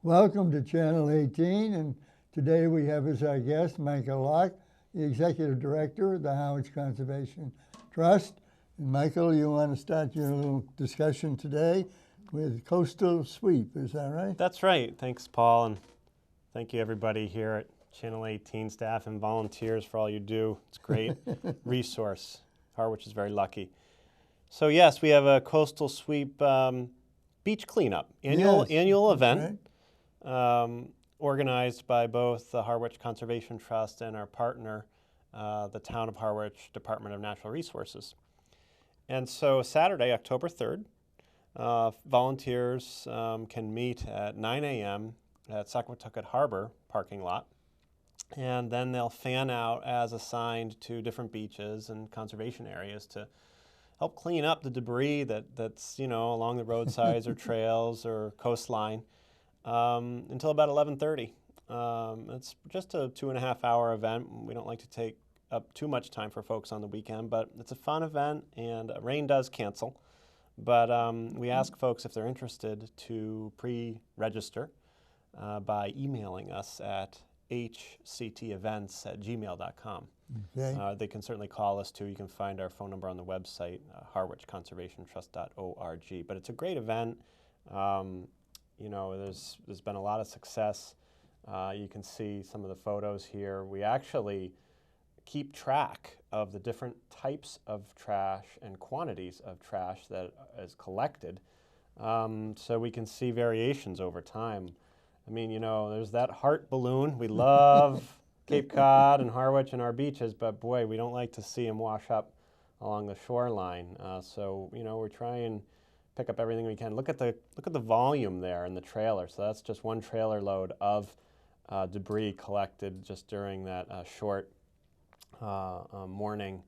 Welcome to Channel 18, and today we have as our guest Michael Lach, the Executive Director of the Harwich Conservation Trust. And Michael, you want to start your little discussion today with Coastal Sweep, is that right? That's right. Thanks, Paul, and thank you everybody here at Channel 18 staff and volunteers for all you do. It's a great resource. Harwich is very lucky. So yes, we have a Coastal Sweep beach cleanup, annual event. Right. Organized by both the Harwich Conservation Trust and our partner, the Town of Harwich Department of Natural Resources. And so Saturday, October 3rd, volunteers can meet at 9 a.m. at Saquatucket Harbor parking lot, and then they'll fan out as assigned to different beaches and conservation areas to help clean up the debris that's along the roadsides or trails or coastline. Until about 11:30. It's just a 2.5-hour event. We don't like to take up too much time for folks on the weekend, but it's a fun event, and rain does cancel. But we ask folks if they're interested to pre-register by emailing us at hctevents@gmail.com. Okay. They can certainly call us too. You can find our phone number on the website, harwichconservationtrust.org. But it's a great event. There's been a lot of success. You can see some of the photos here. We actually keep track of the different types of trash and quantities of trash that is collected, so we can see variations over time. I mean, there's that heart balloon. We love Cape Cod and Harwich and our beaches, but boy, we don't like to see them wash up along the shoreline. So we're trying pick up everything we can. Look at the volume there in the trailer. So that's just one trailer load of debris collected just during that short morning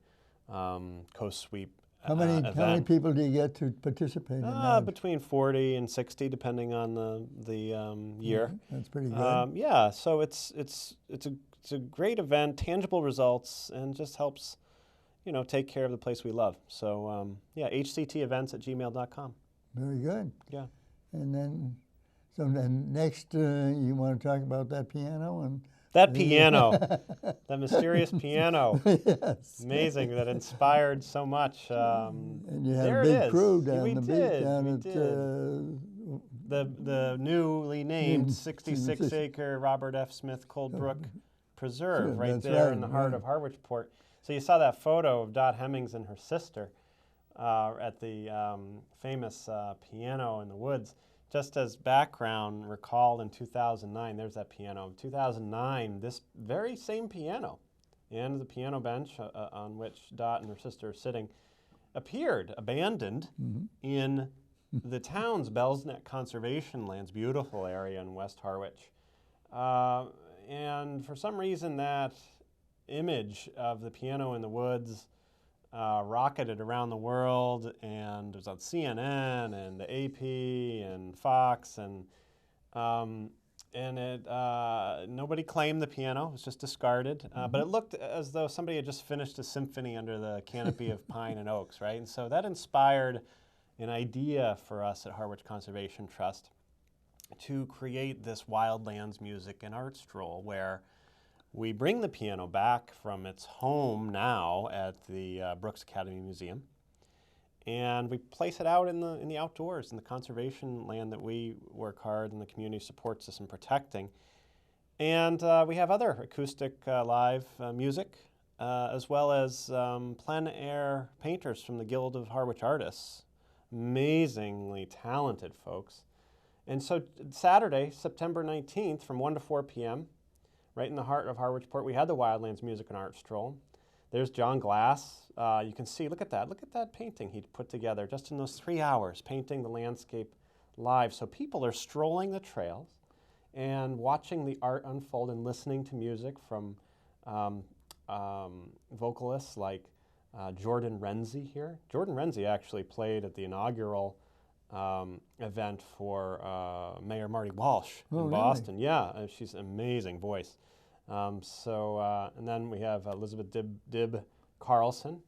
coast sweep event. How many people do you get to participate in that? Between 40 and 60, depending on the year. That's pretty good. Yeah, so it's a great event, tangible results, and just helps take care of the place we love. So hctevents@gmail.com. Very good. Yeah. And then next you want to talk about that piano and that piano, that mysterious piano. Yes. Amazing, that inspired so much. And you had there a big it is. crew down we the beach did. down we at did. The newly named 66-acre Robert F. Smith Coldbrook Preserve, right there in the heart of Harwich Port. So you saw that photo of Dot Hemmings and her sister at the famous piano in the woods. Just as background, recall in 2009, there's that piano. In 2009, this very same piano and the piano bench on which Dot and her sister are sitting appeared abandoned in the town's Bell's Neck Conservation Lands, beautiful area in West Harwich. And for some reason, that image of the piano in the woods rocketed around the world, and it was on CNN and the AP and Fox, and nobody claimed the piano. It was just discarded. But it looked as though somebody had just finished a symphony under the canopy of pine and oaks, right? And so that inspired an idea for us at Harwich Conservation Trust to create this Wildlands Music and Art Stroll, where we bring the piano back from its home now at the Brooks Academy Museum, and we place it out in the outdoors, in the conservation land that we work hard and the community supports us in protecting. And we have other acoustic live music, as well as plein air painters from the Guild of Harwich Artists. Amazingly talented folks. And so Saturday, September 19th, from 1 to 4 p.m., right in the heart of Harwich Port, we had the Wildlands Music and Art Stroll. There's John Glass. You can see, look at that painting he put together just in those 3 hours, painting the landscape live. So people are strolling the trails and watching the art unfold and listening to music from vocalists like Jordan Renzi here. Jordan Renzi actually played at the inaugural event for Mayor Marty Walsh in Boston. Really? Yeah, she's an amazing voice. And then we have Elizabeth Dib Carlson,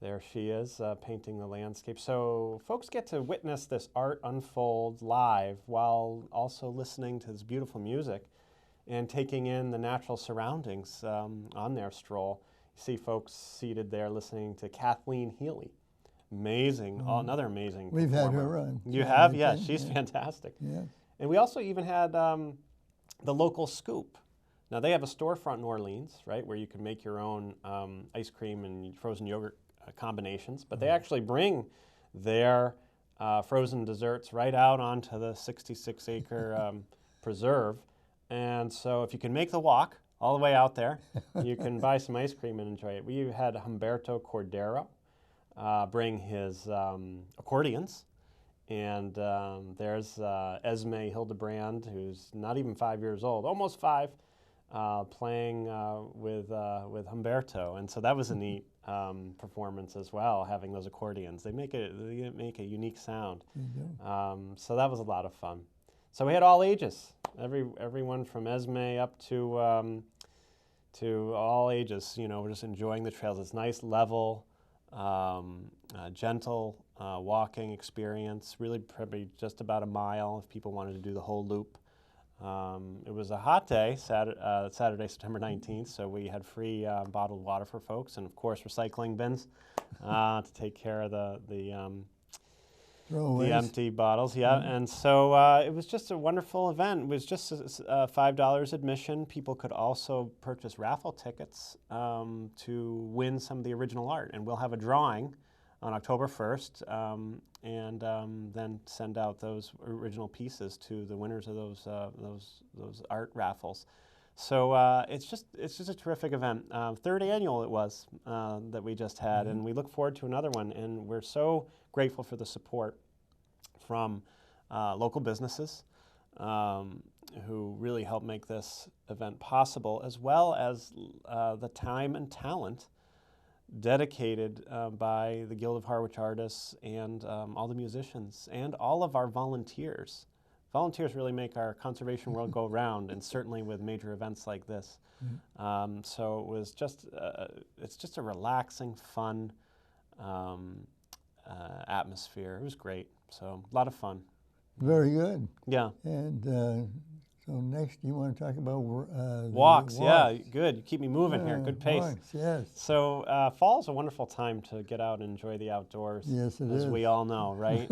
There she is, painting the landscape. So folks get to witness this art unfold live while also listening to this beautiful music and taking in the natural surroundings on their stroll. You see folks seated there listening to Kathleen Healy. Amazing, another amazing We've performer. had her on. You so have? I Yeah, think, she's fantastic. Yes. And we also even had the local Scoop. Now they have a storefront in Orleans, right, where you can make your own ice cream and frozen yogurt combinations, but they actually bring their frozen desserts right out onto the 66-acre preserve. And so if you can make the walk all the way out there, you can buy some ice cream and enjoy it. We had Humberto Cordero bring his accordions. And there's Esme Hildebrand, who's not even 5 years old, almost 5, playing with Humberto. And so that was a neat performance as well, having those accordions. They make a unique sound. So that was a lot of fun. So we had all ages, everyone from Esme up to all ages. You know, we're just enjoying the trails. It's nice, level, gentle walking experience. Really, probably just about a mile if people wanted to do the whole loop. It was a hot day, Saturday, September 19th, so we had free bottled water for folks, and of course recycling bins to take care of the empty bottles. Yeah, and so it was just a wonderful event. It was just $5 admission. People could also purchase raffle tickets to win some of the original art, and we'll have a drawing on October 1st, and then send out those original pieces to the winners of those art raffles. So it's just a terrific event. Third annual it was that we just had, and we look forward to another one. And we're so grateful for the support from local businesses who really helped make this event possible, as well as the time and talent dedicated by the Guild of Harwich Artists and all the musicians and all of our volunteers. Volunteers really make our conservation world go round, and certainly with major events like this. So it was it's just a relaxing, fun atmosphere. It was great. So a lot of fun. Very good. Yeah. And so next, you want to talk about walks. Yeah, good. You keep me moving here. Good pace. Walks, yes. So fall is a wonderful time to get out and enjoy the outdoors. Yes, it as is. we all know, right?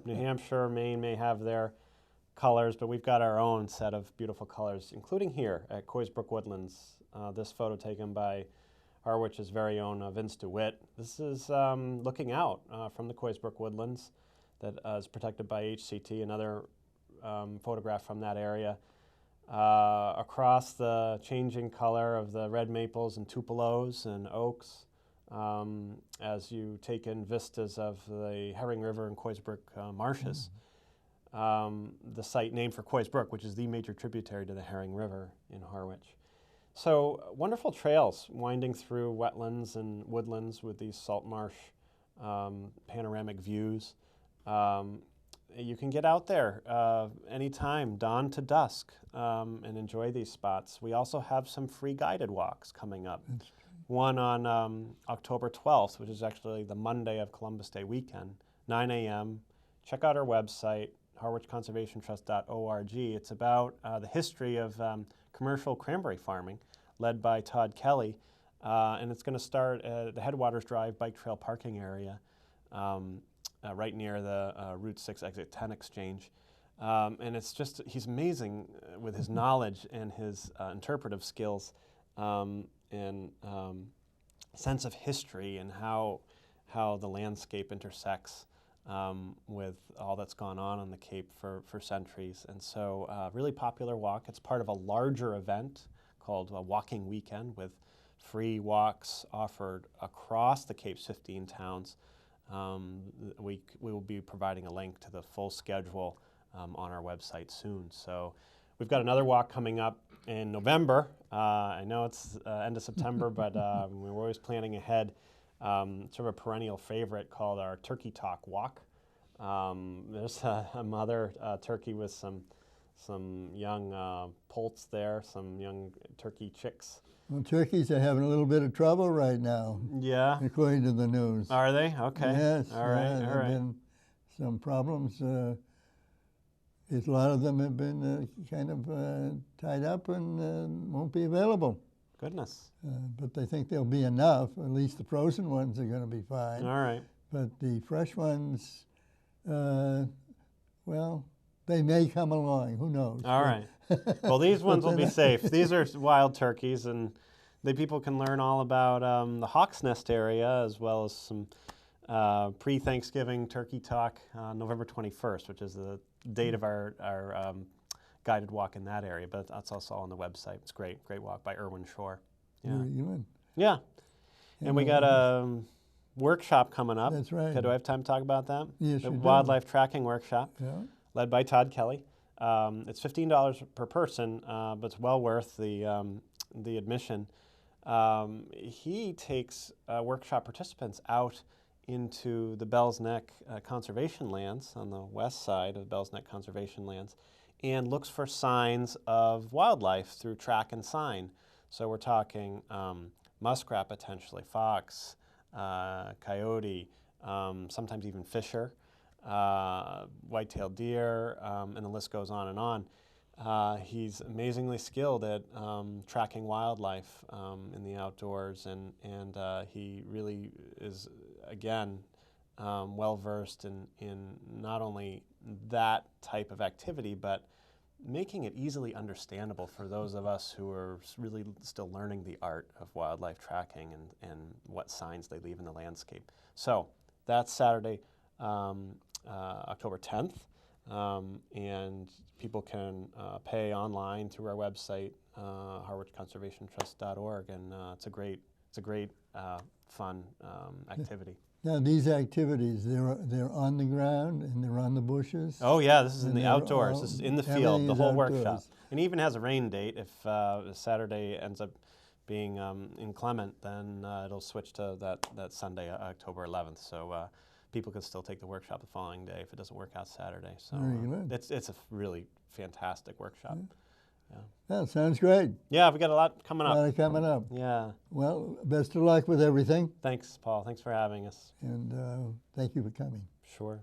New Hampshire, Maine may have their colors, but we've got our own set of beautiful colors, including here at Coysbrook Woodlands. This photo taken by Harwich's very own Vince DeWitt. This is looking out from the Coysbrook Woodlands that is protected by HCT, another photograph from that area. Across the changing color of the red maples and tupelos and oaks, as you take in vistas of the Herring River and Coysbrook marshes. The site named for Coysbrook, which is the major tributary to the Herring River in Harwich. So wonderful trails winding through wetlands and woodlands with these salt marsh panoramic views. You can get out there anytime, dawn to dusk, and enjoy these spots. We also have some free guided walks coming up. One on October 12th, which is actually the Monday of Columbus Day weekend, 9 a.m. Check out our website, harwichconservationtrust.org. It's about the history of commercial cranberry farming, led by Todd Kelly, and it's going to start at the Headwaters Drive Bike Trail parking area, right near the Route 6 Exit 10 exchange. And it's just, he's amazing with his knowledge and his interpretive skills and sense of history and how the landscape intersects with all that's gone on the Cape for centuries. And so really popular walk. It's part of a larger event called Walking Weekend, with free walks offered across the Cape's 15 towns. We will be providing a link to the full schedule on our website soon. So we've got another walk coming up in November. I know it's end of September, but we're always planning ahead. Sort of a perennial favorite called our Turkey Talk Walk. There's a mother turkey with some some young poults there, some young turkey chicks. Well, turkeys are having a little bit of trouble right now, Yeah. according to the news. Are they? Okay. Yes. All right. Yeah, All there right. have been some problems. A lot of them have been kind of tied up and won't be available. Goodness. But they think there'll be enough. At least the frozen ones are going to be fine. All right. But the fresh ones, well, they may come along. Who knows? All right. Well, these ones will be safe. These are wild turkeys, and people can learn all about the Hawk's Nest area, as well as some pre-Thanksgiving turkey talk on November 21st, which is the date of our guided walk in that area. But that's also on the website. It's great walk by Irwin Shore. Yeah. Very good. Yeah. And we got a workshop coming up. That's right. Okay, do I have time to talk about that? Yes, The you do. wildlife tracking workshop, Yeah. led by Todd Kelly. It's $15 per person, but it's well worth the admission. He takes workshop participants out into the Bell's Neck conservation lands on the west side of Bell's Neck conservation lands, and looks for signs of wildlife through track and sign. So we're talking muskrat potentially, fox, coyote, sometimes even fisher, white-tailed deer, and the list goes on and on. He's amazingly skilled at tracking wildlife in the outdoors, and he really is, again, well-versed in not only that type of activity, but making it easily understandable for those of us who are really still learning the art of wildlife tracking and what signs they leave in the landscape. So that's Saturday, October 10th, and people can pay online through our website, harwichconservationtrust.org, and it's a great fun activity. Now these activities, they're on the ground and they're on the bushes. Oh yeah, this is in And the they're outdoors. all- This is in the everything field, the is whole outdoors. workshop. And even has a rain date. If Saturday ends up being inclement, then it'll switch to that Sunday, October 11th. So people can still take the workshop the following day if it doesn't work out Saturday. So Very good. it's a really fantastic workshop. That sounds great. Yeah, we got a lot coming A up. lot coming up. Yeah. Well, best of luck with everything, Thanks, Paul. Thanks for having us. and thank you for coming. Sure.